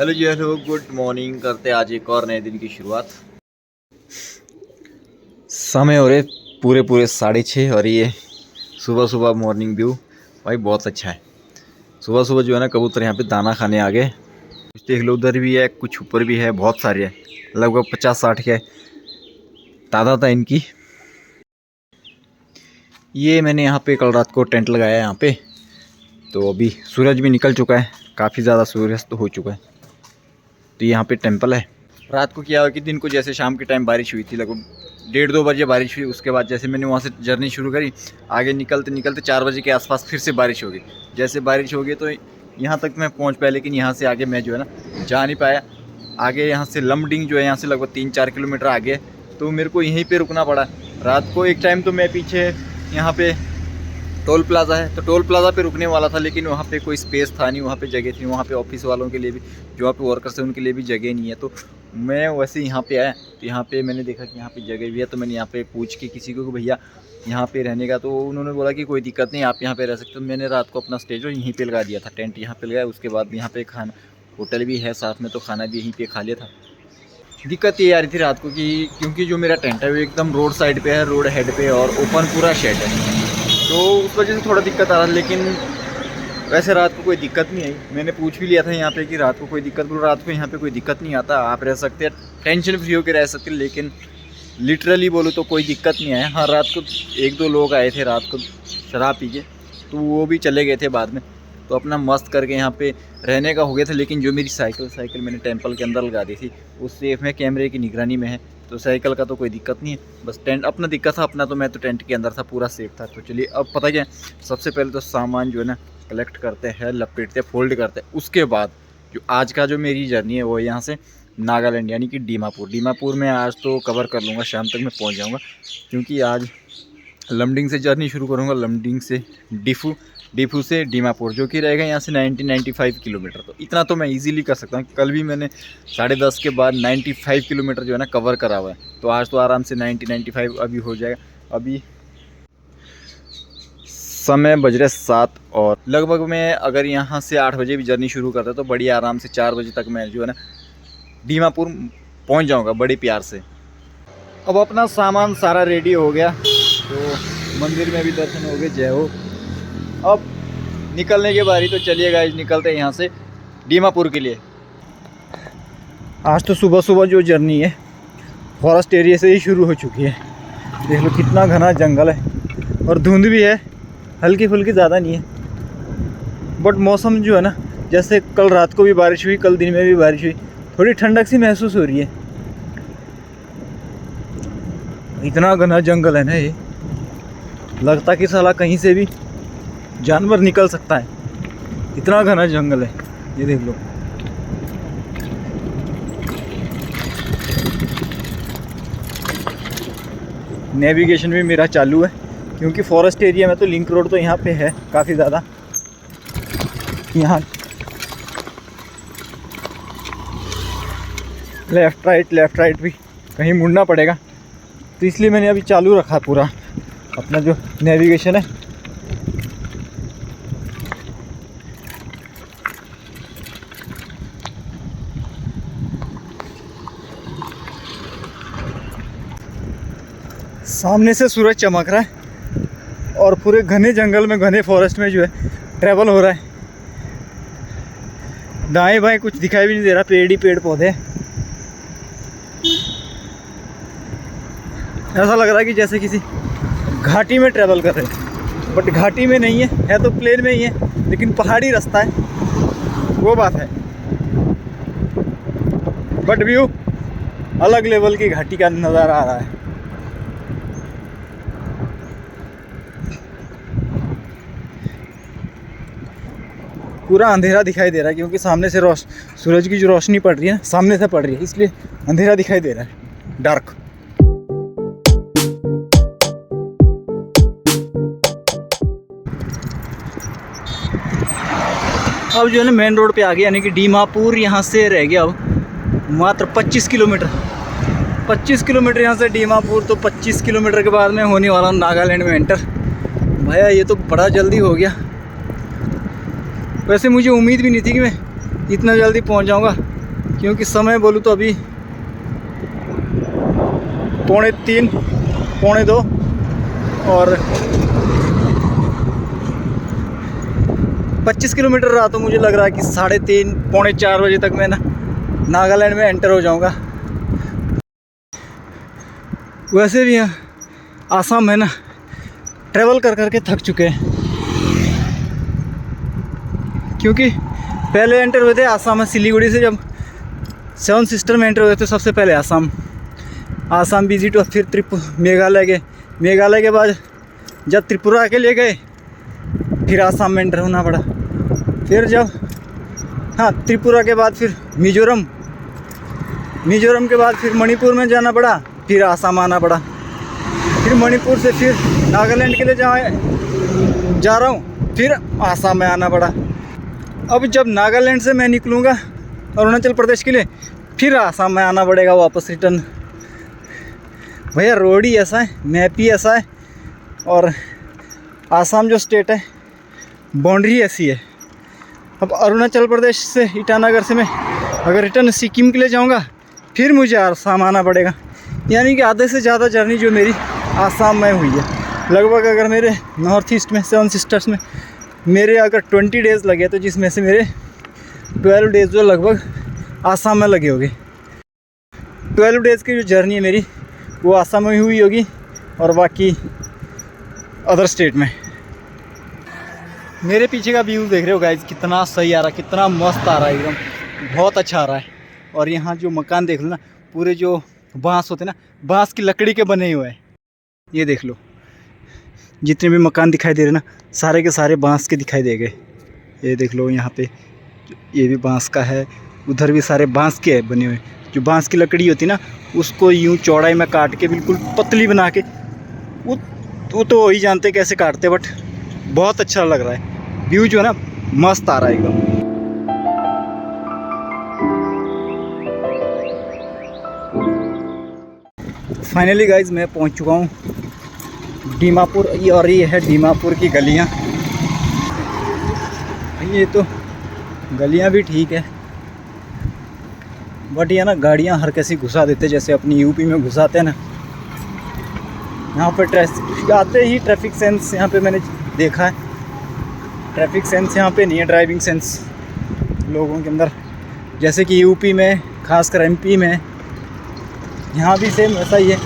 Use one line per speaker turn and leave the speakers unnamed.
Hello जी hello, good morning. करते आज एक और नए दिन की शुरुआत। समय हो रहे पूरे 6:30 और ये सुबह सुबह मॉर्निंग व्यू भाई बहुत अच्छा है। सुबह सुबह जो है ना, कबूतर यहाँ पे दाना खाने आ गए। कुछ देख लो, उधर भी है, कुछ ऊपर भी है, बहुत सारे है, लगभग 50-60 के तादाद है इनकी। ये मैंने यहाँ पे कल रात को टेंट लगाया है यहाँ पे, तो अभी सूरज भी निकल चुका है, काफ़ी ज़्यादा सूर्यास्त हो चुका है। तो यहाँ पे टेंपल है। रात को किया हुआ कि दिन को जैसे शाम के टाइम बारिश हुई थी, लगभग 1:30-2 बजे बारिश हुई। उसके बाद जैसे मैंने वहाँ से जर्नी शुरू करी, आगे निकलते निकलते 4 बजे के आसपास फिर से बारिश हो गई। जैसे बारिश हो गई तो यहाँ तक मैं पहुँच पाया, लेकिन यहाँ से आगे मैं जो है ना जा नहीं पाया। आगे यहाँ से लमडिंग जो है, यहाँ से लगभग 3-4 किलोमीटर आगे, तो मेरे को यहीं पर रुकना पड़ा। रात को एक टाइम तो मैं पीछे यहाँ पे टोल प्लाज़ा है, तो टोल प्लाज़ा पे रुकने वाला था, लेकिन वहाँ पे कोई स्पेस था नहीं, वहाँ पे जगह थी। वहाँ पे ऑफिस वालों के लिए भी, जो वहाँ पे वर्कर्स हैं उनके लिए भी जगह नहीं है। तो मैं वैसे यहाँ पे आया, तो यहाँ पे मैंने देखा कि यहाँ पे जगह भी है। तो मैंने यहाँ पे पूछ के किसी को कि भैया यहाँ पे रहने का, तो उन्होंने बोला कि कोई दिक्कत नहीं, आप यहाँ पे रह सकते हो। मैंने रात को अपना स्टे जो यहीं पर लगा दिया था, टेंट यहाँ पर लगाया। उसके बाद यहाँ पे खाना, होटल भी है साथ में, तो खाना भी यहीं पर खा लिया था। दिक्कत ये आ रही थी रात को कि क्योंकि जो मेरा टेंट है वो एकदम रोड साइड पे है, रोड हेड पे, और ओपन पूरा शेड है, तो उस वजह से थोड़ा दिक्कत आ रहा है। लेकिन वैसे रात को कोई दिक्कत नहीं आई। मैंने पूछ भी लिया था यहाँ पे कि रात को कोई दिक्कत, बोलो रात को यहाँ पे कोई दिक्कत नहीं आता, आप रह सकते हैं, टेंशन फ्री होकर रह सकते हैं। लेकिन लिटरली बोलो तो कोई दिक्कत नहीं आया। हाँ, रात को 1-2 लोग आए थे रात को शराब पी के, तो वो भी चले गए थे बाद में। तो अपना मस्त करके यहाँ पे रहने का हो गया था। लेकिन जो मेरी साइकिल मैंने टेंपल के अंदर लगा दी थी, वो सेफ में, कैमरे की निगरानी में है, तो साइकिल का तो कोई दिक्कत नहीं है। बस टेंट अपना दिक्कत था अपना, तो मैं तो टेंट के अंदर था, पूरा सेफ था। तो चलिए, अब पता क्या है, सबसे पहले तो सामान जो है ना कलेक्ट करते हैं, लपेटते, फोल्ड करते हैं। उसके बाद जो आज का जो मेरी जर्नी है, वो यहाँ से नागालैंड यानी कि दीमापुर में आज तो कवर कर लूँगा, शाम तक मैं पहुँच जाऊँगा। क्योंकि आज लमडिंग से जर्नी शुरू करूँगा, लमडिंग से डिफू से दीमापुर, जो कि रहेगा यहाँ से 90-95 किलोमीटर। तो इतना तो मैं इजीली कर सकता हूँ। कल भी मैंने 10:30 के बाद 95 किलोमीटर जो है ना कवर करा हुआ है, तो आज तो आराम से 90-95 अभी हो जाएगा। अभी समय बज रहे 7 और लगभग मैं अगर यहाँ से 8 बजे भी जर्नी शुरू करता तो बड़ी आराम से 4 बजे तक मैं जो है ना दीमापुर पहुँच जाऊँगा बड़े प्यार से। अब अपना सामान सारा रेडी हो गया, तो मंदिर में भी दर्शन हो गए, जय हो। अब निकलने की बारी, तो चलिए गाइस निकलते हैं यहाँ से दीमापुर के लिए। आज तो सुबह सुबह जो जर्नी है फॉरेस्ट एरिया से ही शुरू हो चुकी है। देख लो कितना घना जंगल है, और धुंध भी है, हल्की फुल्की, ज़्यादा नहीं है। बट मौसम जो है ना, जैसे कल रात को भी बारिश हुई, कल दिन में भी बारिश हुई, थोड़ी ठंडक सी महसूस हो रही है। इतना घना जंगल है ना, ये लगता कि साला कहीं से भी जानवर निकल सकता है, इतना घना जंगल है। ये देख लो, नेविगेशन भी मेरा चालू है, क्योंकि फॉरेस्ट एरिया में तो लिंक रोड तो यहाँ पे है काफ़ी ज़्यादा। यहाँ लेफ़्ट राइट भी कहीं मुड़ना पड़ेगा, तो इसलिए मैंने अभी चालू रखा पूरा अपना जो नेविगेशन है। सामने से सूरज चमक रहा है, और पूरे घने जंगल में, घने फॉरेस्ट में जो है ट्रैवल हो रहा है। दाएं बाएं कुछ दिखाई भी नहीं दे रहा, पेड़ ही पेड़ पौधे। ऐसा लग रहा है कि जैसे किसी घाटी में ट्रैवल कर रहे हैं, बट घाटी में नहीं है तो प्लेन में ही है, लेकिन पहाड़ी रास्ता है, वो बात है। बट व्यू अलग लेवल की घाटी का नज़ारा आ रहा है। पूरा अंधेरा दिखाई दे रहा है, क्योंकि सामने से सूरज की जो रोशनी पड़ रही है, सामने से पड़ रही है, इसलिए अंधेरा दिखाई दे रहा है, डार्क। अब जो है ना मेन रोड पे आ गया, यानी कि दीमापुर यहाँ से रह गया अब मात्र 25 किलोमीटर। 25 किलोमीटर यहाँ से दीमापुर, तो 25 किलोमीटर के बाद मैं होने वाला हूँ नागालैंड में एंटर। भैया ये तो बड़ा जल्दी हो गया। वैसे मुझे उम्मीद भी नहीं थी कि मैं इतना जल्दी पहुँच जाऊँगा, क्योंकि समय बोलूँ तो अभी 2:45 2:45 और 25 किलोमीटर रहा तो मुझे लग रहा है कि 3:30 पौने 4 बजे तक मैं ना नागालैंड में एंटर हो जाऊंगा। वैसे भी यहाँ आसाम में ना ट्रैवल कर कर के थक चुके हैं, क्योंकि पहले एंटर हुए थे आसाम में सिलीगुड़ी से, जब 7 सिस्टर में एंटर हुए थे सबसे पहले आसाम विजिट हुआ, फिर मेघालय गए, मेघालय के बाद जब त्रिपुरा के लिए गए फिर आसाम में एंटर होना पड़ा, फिर जब त्रिपुरा के बाद फिर मिजोरम के बाद फिर मणिपुर में जाना पड़ा, फिर आसाम आना पड़ा, फिर मणिपुर से फिर नागालैंड के लिए जा रहा हूँ, फिर आसाम में आना पड़ा। अब जब नागालैंड से मैं निकलूँगा अरुणाचल प्रदेश के लिए, फिर आसाम में आना पड़ेगा वापस रिटर्न। भैया रोड ही ऐसा है, मैप ही ऐसा है, और आसाम जो स्टेट है बाउंड्री ऐसी है। अब अरुणाचल प्रदेश से ईटानगर से मैं अगर रिटर्न सिक्किम के लिए जाऊंगा, फिर मुझे आसाम आना पड़ेगा, यानी कि आधे से ज़्यादा जर्नी जो मेरी आसाम में हुई है। लगभग अगर मेरे नॉर्थ ईस्ट में 7 सिस्टर्स में मेरे अगर 20 डेज़ लगे तो जिसमें से मेरे 12 डेज़ जो लगभग आसाम में लगे होंगे। 12 डेज़ की जो जर्नी है मेरी वो आसाम में हुई होगी, और बाकी अदर स्टेट में। मेरे पीछे का व्यू देख रहे हो गाइस, कितना सही आ रहा है, कितना मस्त आ रहा है, एकदम बहुत अच्छा आ रहा है। और यहाँ जो मकान देख लो ना, पूरे जो बांस होते हैं ना, बांस की लकड़ी के बने हुए हैं। ये देख लो, जितने भी मकान दिखाई दे रहे ना, सारे के सारे बांस के दिखाई दे गए। ये देख लो, यहाँ पे ये भी बांस का है, उधर भी सारे बांस के बने हुए। जो बांस की लकड़ी होती है ना, उसको यूँ चौड़ाई में काट के बिल्कुल पतली बना के, वो तो वही जानते कैसे काटते, बट बहुत अच्छा लग रहा है। व्यू जो है ना मस्त आ रहा है एकदम। फाइनली गाइज मैं पहुंच चुका हूँ दीमापुर, और ये है दीमापुर की गलियाँ। ये तो गलियाँ भी ठीक है, बट ये ना गाड़ियाँ हर कैसी घुसा देते, जैसे अपनी यूपी में घुसाते हैं ना। यहाँ पर आते ही ट्रैफिक सेंस यहाँ पे मैंने देखा है, ट्रैफिक सेंस यहाँ पे नहीं है, ड्राइविंग सेंस लोगों के अंदर, जैसे कि यूपी में, खासकर एमपी में, यहाँ भी सेम ऐसा ही है।